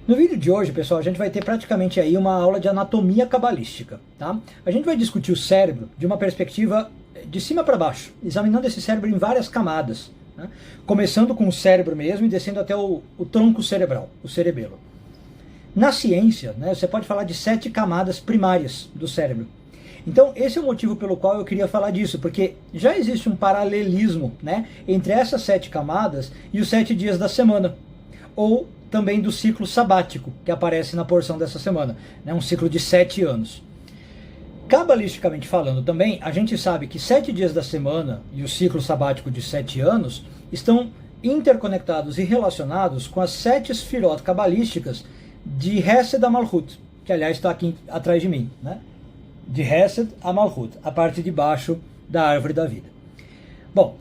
No vídeo de hoje, pessoal, a gente vai ter praticamente aí uma aula de anatomia cabalística, tá? A gente vai discutir o cérebro de uma perspectiva de cima para baixo, examinando esse cérebro em várias camadas, né? Começando com o cérebro mesmo e descendo até o tronco cerebral, o cerebelo. Na ciência, né, você pode falar de 7 camadas primárias do cérebro. Então, esse é o motivo pelo qual eu queria falar disso, porque já existe um paralelismo, né, entre essas 7 camadas e os 7 dias da semana, ou também do ciclo sabático, que aparece na porção dessa semana, né, um ciclo de 7 anos. Cabalisticamente falando também, a gente sabe que 7 dias da semana e o ciclo sabático de 7 anos estão interconectados e relacionados com as 7 esfirot cabalísticas de Hesed a Malchut, que aliás está aqui atrás de mim, né? De Hesed a Malchut, a parte de baixo da árvore da vida. Bom,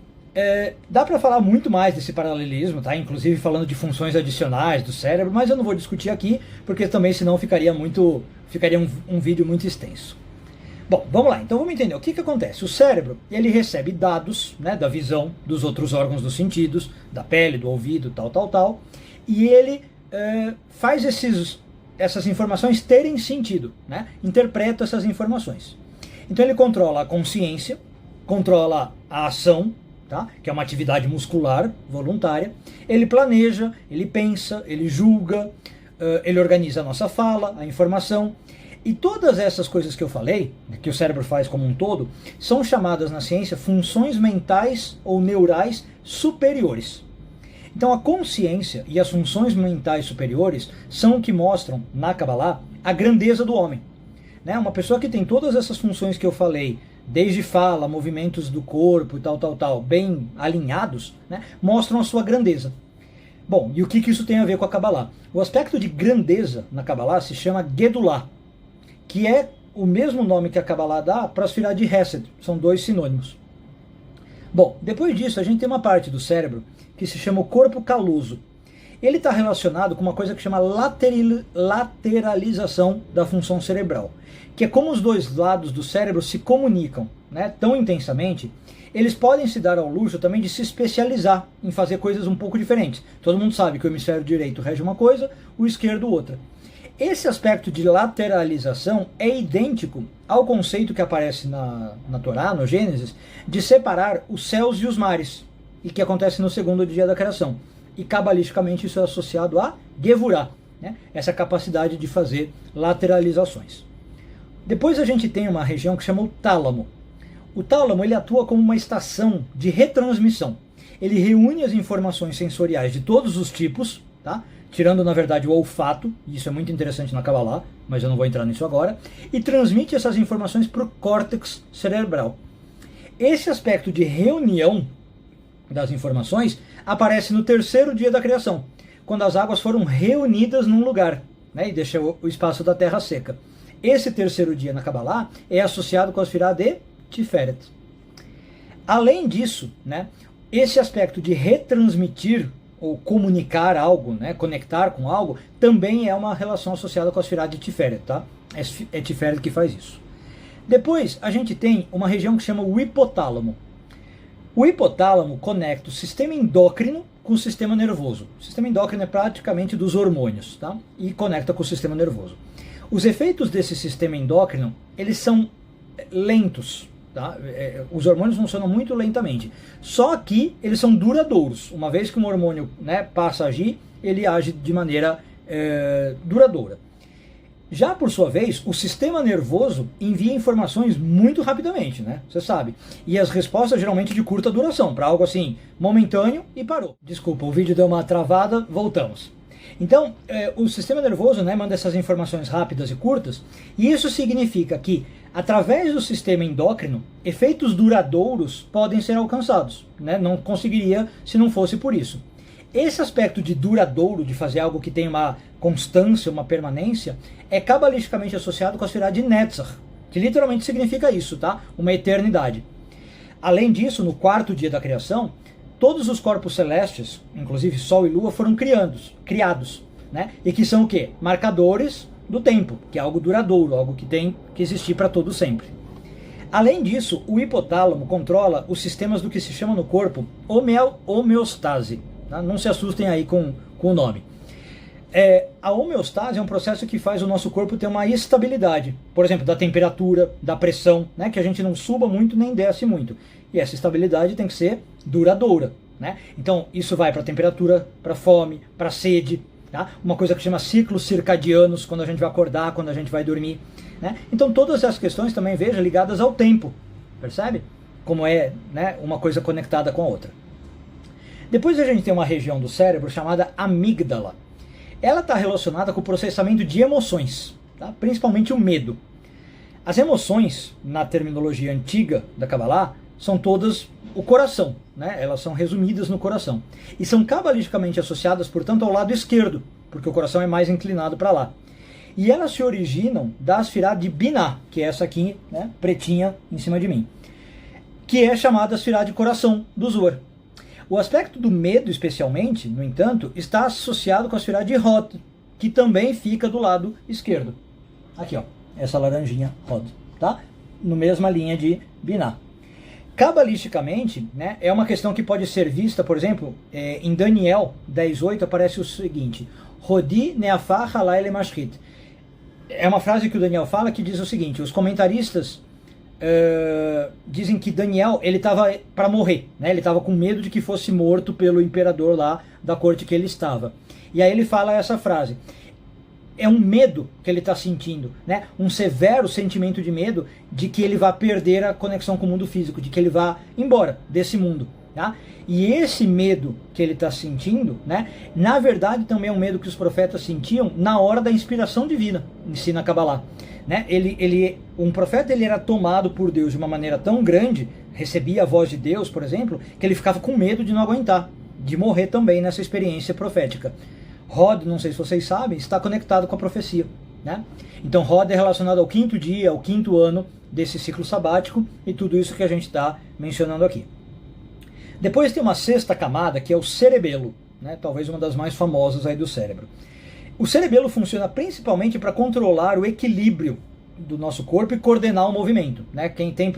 dá para falar muito mais desse paralelismo, tá? Inclusive falando de funções adicionais do cérebro, mas eu não vou discutir aqui, porque também senão ficaria um vídeo muito extenso. Bom, vamos lá, então vamos entender o que acontece. O cérebro, ele recebe dados, né, da visão, dos outros órgãos dos sentidos, da pele, do ouvido, tal, e ele faz essas informações terem sentido, né? Interpreta essas informações. Então ele controla a consciência, controla a ação, tá? Que é uma atividade muscular voluntária, ele planeja, ele pensa, ele julga, ele organiza a nossa fala, a informação, e todas essas coisas que eu falei, que o cérebro faz como um todo, são chamadas na ciência funções mentais ou neurais superiores. Então a consciência e as funções mentais superiores são o que mostram, na Kabbalah, a grandeza do homem. Né? Uma pessoa que tem todas essas funções que eu falei, desde fala, movimentos do corpo e tal, bem alinhados, né, mostram a sua grandeza. Bom, e o que isso tem a ver com a Kabbalah? O aspecto de grandeza na Kabbalah se chama Gedulah, que é o mesmo nome que a Kabbalah dá para as Sefirot de Hesed, são 2 sinônimos. Bom, depois disso a gente tem uma parte do cérebro que se chama o corpo caloso. Ele está relacionado com uma coisa que chama lateralização da função cerebral, que é como os dois lados do cérebro se comunicam, né, tão intensamente, eles podem se dar ao luxo também de se especializar em fazer coisas um pouco diferentes. Todo mundo sabe que o hemisfério direito rege uma coisa, o esquerdo outra. Esse aspecto de lateralização é idêntico ao conceito que aparece na Torá, no Gênesis, de separar os céus e os mares, e que acontece no 2º dia da criação. E cabalisticamente isso é associado a Gevurah, né? Essa capacidade de fazer lateralizações. Depois a gente tem uma região que chama o tálamo. O tálamo ele atua como uma estação de retransmissão. Ele reúne as informações sensoriais de todos os tipos, tá? Tirando na verdade o olfato, e isso é muito interessante na Kabbalah, mas eu não vou entrar nisso agora, e transmite essas informações para o córtex cerebral. Esse aspecto de reunião das informações aparece no 3º dia da criação, quando as águas foram reunidas num lugar, né, e deixa o espaço da terra seca. Esse 3º dia na Kabbalah é associado com a Sefirah de Tiferet. Além disso, né, esse aspecto de retransmitir ou comunicar algo, né, conectar com algo, também é uma relação associada com a Sefirah de Tiferet, tá? É Tiferet que faz isso. Depois a gente tem uma região que chama o hipotálamo. O hipotálamo conecta o sistema endócrino com o sistema nervoso. O sistema endócrino é praticamente dos hormônios, tá? E conecta com o sistema nervoso. Os efeitos desse sistema endócrino, eles são lentos, tá? Os hormônios funcionam muito lentamente. Só que eles são duradouros. Uma vez que um hormônio, né, passa a agir, ele age de maneira duradoura. Já por sua vez, o sistema nervoso envia informações muito rapidamente, né? Você sabe. E as respostas geralmente de curta duração, para algo assim, momentâneo e parou. Desculpa, o vídeo deu uma travada, voltamos. Então, o sistema nervoso, né, manda essas informações rápidas e curtas, e isso significa que, através do sistema endócrino, efeitos duradouros podem ser alcançados, né? Não conseguiria se não fosse por isso. Esse aspecto de duradouro, de fazer algo que tem uma constância, uma permanência, é cabalisticamente associado com a Sefirah de Netzach, que literalmente significa isso, tá? Uma eternidade. Além disso, no 4º dia da criação, todos os corpos celestes, inclusive Sol e Lua, foram criados, né? E que são o quê? Marcadores do tempo, que é algo duradouro, algo que tem que existir para todo sempre. Além disso, o hipotálamo controla os sistemas do que se chama no corpo homeostase. Tá? Não se assustem aí com o nome. A homeostase é um processo que faz o nosso corpo ter uma estabilidade, por exemplo, da temperatura, da pressão, né, que a gente não suba muito nem desce muito. E essa estabilidade tem que ser duradoura, né? Então isso vai para a temperatura, para a fome, para a sede, tá? Uma coisa que chama ciclos circadianos, quando a gente vai acordar, quando a gente vai dormir, né? Então todas essas questões também, veja, ligadas ao tempo, percebe? Como é, né, uma coisa conectada com a outra. Depois a gente tem uma região do cérebro chamada amígdala. Ela está relacionada com o processamento de emoções, tá? Principalmente o medo. As emoções, na terminologia antiga da Kabbalah, são todas o coração, né? Elas são resumidas no coração. E são cabalisticamente associadas, portanto, ao lado esquerdo, porque o coração é mais inclinado para lá. E elas se originam da Sfirá de Binah, que é essa aqui, né, pretinha em cima de mim, que é chamada Sfirá de coração do Zohar. O aspecto do medo, especialmente, no entanto, está associado com a Sfirá de Hod, que também fica do lado esquerdo. Aqui, ó, essa laranjinha Hod, tá? No mesma linha de Binah. Cabalisticamente, né, é uma questão que pode ser vista, por exemplo, em Daniel 10:8 aparece o seguinte: Hodi neafach halayla mashchit. É uma frase que o Daniel fala que diz o seguinte: os comentaristas dizem que Daniel ele estava para morrer, né? Ele estava com medo de que fosse morto pelo imperador lá da corte que ele estava. E aí ele fala essa frase. É um medo que ele está sentindo, né? Um severo sentimento de medo de que ele vai perder a conexão com o mundo físico, de que ele vai embora desse mundo, tá? E esse medo que ele está sentindo, né? Na verdade também é um medo que os profetas sentiam na hora da inspiração divina, ensina a Kabbalah, né? Um profeta ele era tomado por Deus de uma maneira tão grande, recebia a voz de Deus, por exemplo, que ele ficava com medo de não aguentar, de morrer também nessa experiência profética. Hod, não sei se vocês sabem, está conectado com a profecia, né? Então Hod é relacionado ao 5º dia, ao 5º ano desse ciclo sabático e tudo isso que a gente está mencionando aqui. Depois tem uma 6ª camada que é o cerebelo, né? Talvez uma das mais famosas aí do cérebro. O cerebelo funciona principalmente para controlar o equilíbrio do nosso corpo e coordenar o movimento, né? Quem tem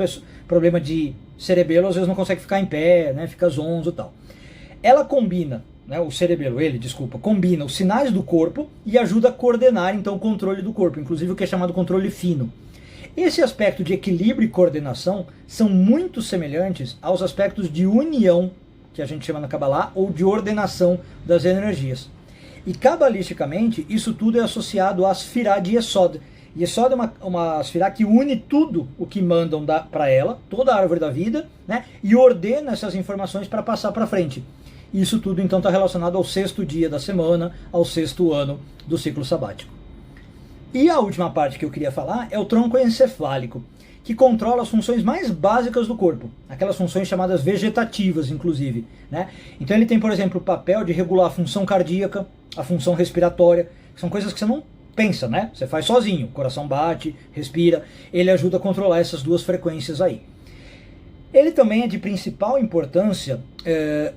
problema de cerebelo às vezes não consegue ficar em pé, né? Fica zonzo e tal. Ela combina, né, o cerebelo, combina os sinais do corpo e ajuda a coordenar então o controle do corpo, inclusive o que é chamado controle fino. Esse aspecto de equilíbrio e coordenação são muito semelhantes aos aspectos de união, que a gente chama na Kabbalah, ou de ordenação das energias. E cabalisticamente, isso tudo é associado à Sfirá de Yesod. Yesod é uma Sfirá que une tudo o que mandam para ela, toda a árvore da vida, né, e ordena essas informações para passar para frente. Isso tudo então está relacionado ao 6º dia da semana, ao 6º ano do ciclo sabático. E a última parte que eu queria falar é o tronco encefálico, que controla as funções mais básicas do corpo, aquelas funções chamadas vegetativas, inclusive, né? Então ele tem, por exemplo, o papel de regular a função cardíaca, a função respiratória, que são coisas que você não pensa, né? Você faz sozinho, o coração bate, respira, ele ajuda a controlar essas duas frequências aí. Ele também é de principal importância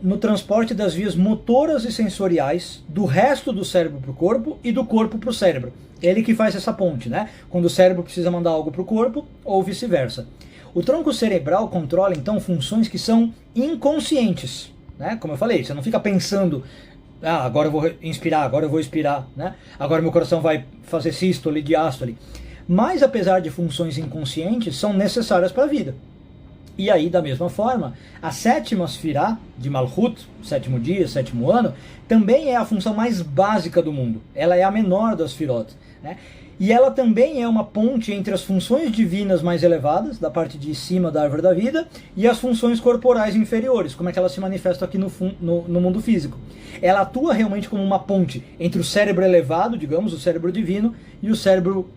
no transporte das vias motoras e sensoriais do resto do cérebro para o corpo e do corpo para o cérebro. Ele que faz essa ponte, né? Quando o cérebro precisa mandar algo para o corpo ou vice-versa. O tronco cerebral controla então funções que são inconscientes, né? Como eu falei, você não fica pensando, agora eu vou inspirar, agora eu vou expirar, né? Agora meu coração vai fazer sístole, diástole. Mas apesar de funções inconscientes, são necessárias para a vida. E aí, da mesma forma, a 7ª Sfirá de Malchut, 7º dia, 7º ano, também é a função mais básica do mundo. Ela é a menor das Sfirot, né? E ela também é uma ponte entre as funções divinas mais elevadas, da parte de cima da árvore da vida, e as funções corporais inferiores, como é que elas se manifestam aqui no mundo físico. Ela atua realmente como uma ponte entre o cérebro elevado, digamos, o cérebro divino, e o cérebro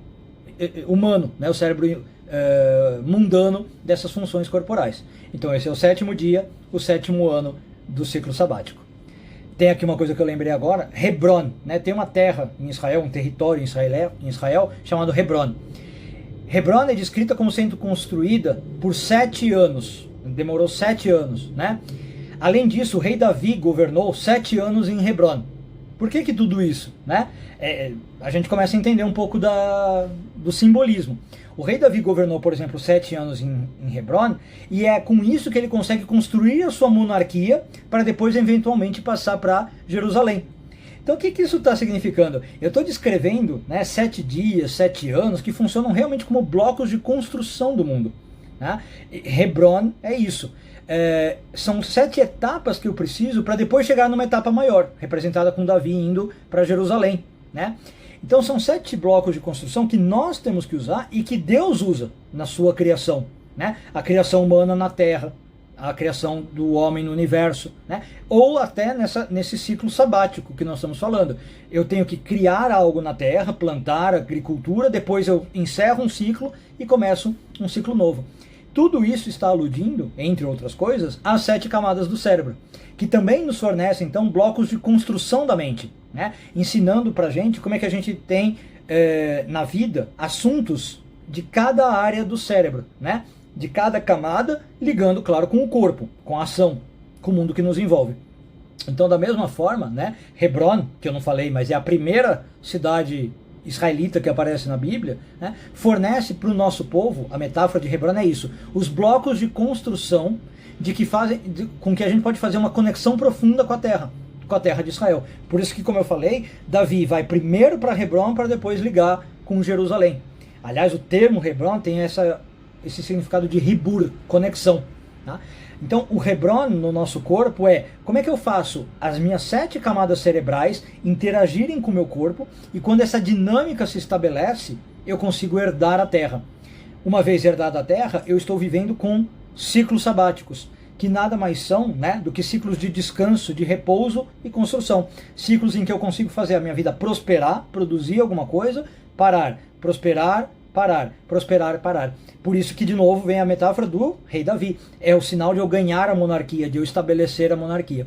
humano, né? O cérebro mundano dessas funções corporais. Então esse é o 7º dia, o 7º ano do ciclo sabático. Tem aqui uma coisa que eu lembrei agora, Hebron, né? Tem uma terra em Israel, um território em Israel chamado Hebron. Hebron é descrita como sendo construída por 7 anos, demorou 7 anos, né? Além disso, o rei Davi governou 7 anos em Hebron. Por que tudo isso, né? A gente começa a entender um pouco do simbolismo. O rei Davi governou, por exemplo, 7 anos em Hebron, e é com isso que ele consegue construir a sua monarquia para depois eventualmente passar para Jerusalém. Então o que isso está significando? Eu estou descrevendo, né, 7 dias, 7 anos que funcionam realmente como blocos de construção do mundo. Né? Hebron é isso. São 7 etapas que eu preciso para depois chegar numa etapa maior, representada com Davi indo para Jerusalém. Né? Então são 7 blocos de construção que nós temos que usar e que Deus usa na sua criação. Né? A criação humana na terra, a criação do homem no universo, né? Ou até nesse ciclo sabático que nós estamos falando. Eu tenho que criar algo na terra, plantar, agricultura, depois eu encerro um ciclo e começo um ciclo novo. Tudo isso está aludindo, entre outras coisas, às 7 camadas do cérebro, que também nos fornecem, então, blocos de construção da mente, né? Ensinando pra gente como é que a gente tem, na vida, assuntos de cada área do cérebro, né? De cada camada, ligando, claro, com o corpo, com a ação, com o mundo que nos envolve. Então, da mesma forma, né, Hebron, que eu não falei, mas é a primeira cidade israelita que aparece na Bíblia, né, fornece para o nosso povo, a metáfora de Hebron é isso, os blocos de construção de que fazem, com que a gente pode fazer uma conexão profunda com a terra de Israel. Por isso que, como eu falei, Davi vai primeiro para Hebron para depois ligar com Jerusalém. Aliás, o termo Hebron tem esse significado de ribur, conexão. Tá? Então, o Hebron no nosso corpo como é que eu faço as minhas 7 camadas cerebrais interagirem com o meu corpo, e quando essa dinâmica se estabelece, eu consigo herdar a Terra. Uma vez herdada a Terra, eu estou vivendo com ciclos sabáticos, que nada mais são, né, do que ciclos de descanso, de repouso e construção. Ciclos em que eu consigo fazer a minha vida prosperar, produzir alguma coisa, parar, prosperar, parar, prosperar, parar. Por isso que, de novo, vem a metáfora do rei Davi. É o sinal de eu ganhar a monarquia, de eu estabelecer a monarquia.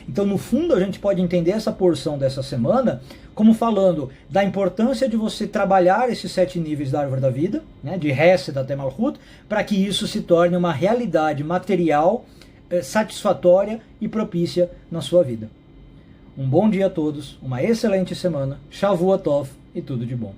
Então, no fundo, a gente pode entender essa porção dessa semana como falando da importância de você trabalhar esses 7 níveis da árvore da vida, né, de Hesed até Malchut, para que isso se torne uma realidade material, satisfatória e propícia na sua vida. Um bom dia a todos, uma excelente semana, Shavua Tov e tudo de bom.